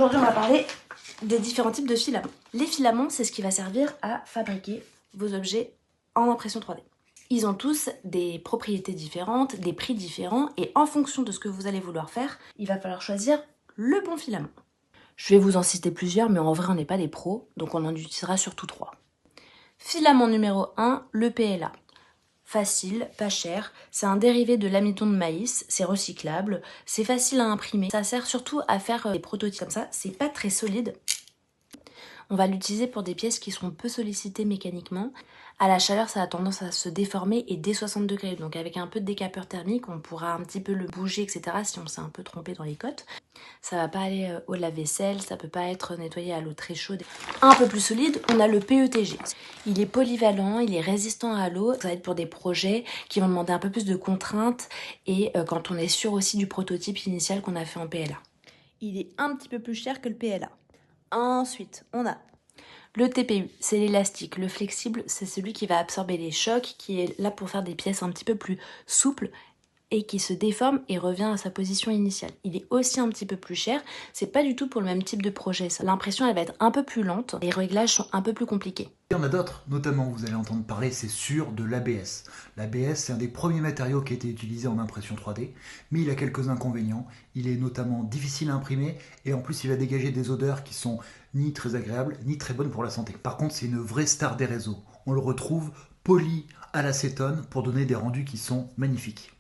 Aujourd'hui, on va parler des différents types de filaments. Les filaments, c'est ce qui va servir à fabriquer vos objets en impression 3D. Ils ont tous des propriétés différentes, des prix différents, et en fonction de ce que vous allez vouloir faire, il va falloir choisir le bon filament. Je vais vous en citer plusieurs, mais en vrai, on n'est pas des pros, donc on en utilisera surtout 3. Filament numéro 1, le PLA. Facile, pas cher, c'est un dérivé de l'amidon de maïs, c'est recyclable, c'est facile à imprimer. Ça sert surtout à faire des prototypes comme ça, c'est pas très solide. On va l'utiliser pour des pièces qui seront peu sollicitées mécaniquement. À la chaleur, ça a tendance à se déformer et dès 60 degrés. Donc avec un peu de décapeur thermique, on pourra un petit peu le bouger, etc. si on s'est un peu trompé dans les cotes. Ça va pas aller au lave-vaisselle, ça peut pas être nettoyé à l'eau très chaude. Un peu plus solide, on a le PETG. Il est polyvalent, il est résistant à l'eau. Ça va être pour des projets qui vont demander un peu plus de contraintes et quand on est sûr aussi du prototype initial qu'on a fait en PLA. Il est un petit peu plus cher que le PLA. Ensuite, on a le TPU, c'est l'élastique. Le flexible, c'est celui qui va absorber les chocs, qui est là pour faire des pièces un petit peu plus souples et qui se déforme et revient à sa position initiale. Il est aussi un petit peu plus cher, c'est pas du tout pour le même type de projet. L'impression, elle va être un peu plus lente, les réglages sont un peu plus compliqués. Il y en a d'autres, notamment vous allez entendre parler, c'est sûr, de l'ABS. L'ABS, c'est un des premiers matériaux qui a été utilisé en impression 3D, mais il a quelques inconvénients. Il est notamment difficile à imprimer et en plus il va dégager des odeurs qui sont ni très agréables, ni très bonnes pour la santé. Par contre, c'est une vraie star des réseaux. On le retrouve poli à l'acétone pour donner des rendus qui sont magnifiques.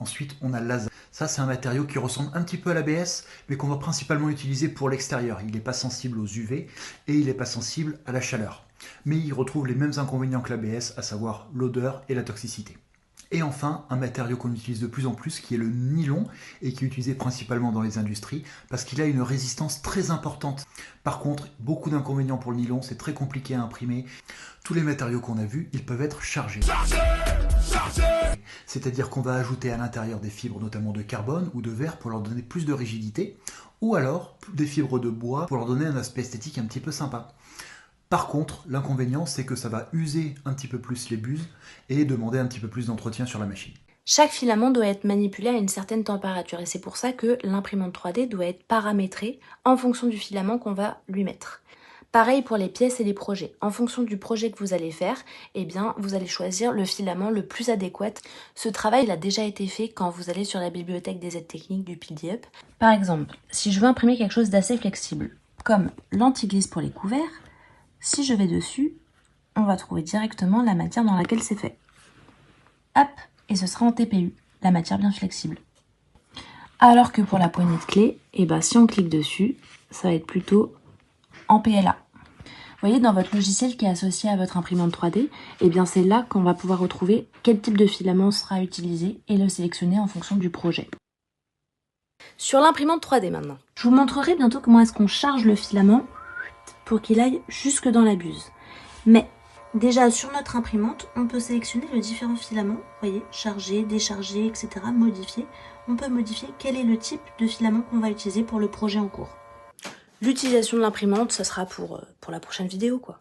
Ensuite, on a l'ASA. Ça, c'est un matériau qui ressemble un petit peu à l'ABS, mais qu'on va principalement utiliser pour l'extérieur. Il n'est pas sensible aux UV et il n'est pas sensible à la chaleur. Mais il retrouve les mêmes inconvénients que l'ABS, à savoir l'odeur et la toxicité. Et enfin, un matériau qu'on utilise de plus en plus, qui est le nylon, et qui est utilisé principalement dans les industries, parce qu'il a une résistance très importante. Par contre, beaucoup d'inconvénients pour le nylon, c'est très compliqué à imprimer. Tous les matériaux qu'on a vus, ils peuvent être chargés. C'est-à-dire qu'on va ajouter à l'intérieur des fibres notamment de carbone ou de verre pour leur donner plus de rigidité, ou alors des fibres de bois pour leur donner un aspect esthétique un petit peu sympa. Par contre, l'inconvénient, c'est que ça va user un petit peu plus les buses et demander un petit peu plus d'entretien sur la machine. Chaque filament doit être manipulé à une certaine température et c'est pour ça que l'imprimante 3D doit être paramétrée en fonction du filament qu'on va lui mettre. Pareil pour les pièces et les projets. En fonction du projet que vous allez faire, eh bien, vous allez choisir le filament le plus adéquat. Ce travail il a déjà été fait quand vous allez sur la bibliothèque des aides techniques du PDUP. Par exemple, si je veux imprimer quelque chose d'assez flexible, comme l'anti-glisse pour les couverts, si je vais dessus, on va trouver directement la matière dans laquelle c'est fait. Hop, et ce sera en TPU, la matière bien flexible. Alors que pour la poignée de clé, eh ben, si on clique dessus, ça va être plutôt en PLA. Vous voyez, dans votre logiciel qui est associé à votre imprimante 3D, eh bien c'est là qu'on va pouvoir retrouver quel type de filament sera utilisé et le sélectionner en fonction du projet. Sur l'imprimante 3D maintenant. Je vous montrerai bientôt comment est-ce qu'on charge le filament pour qu'il aille jusque dans la buse. Mais déjà sur notre imprimante, on peut sélectionner les différents filaments, vous voyez, charger, décharger, etc., modifier. On peut modifier quel est le type de filament qu'on va utiliser pour le projet en cours. L'utilisation de l'imprimante, ça sera pour la prochaine vidéo, quoi.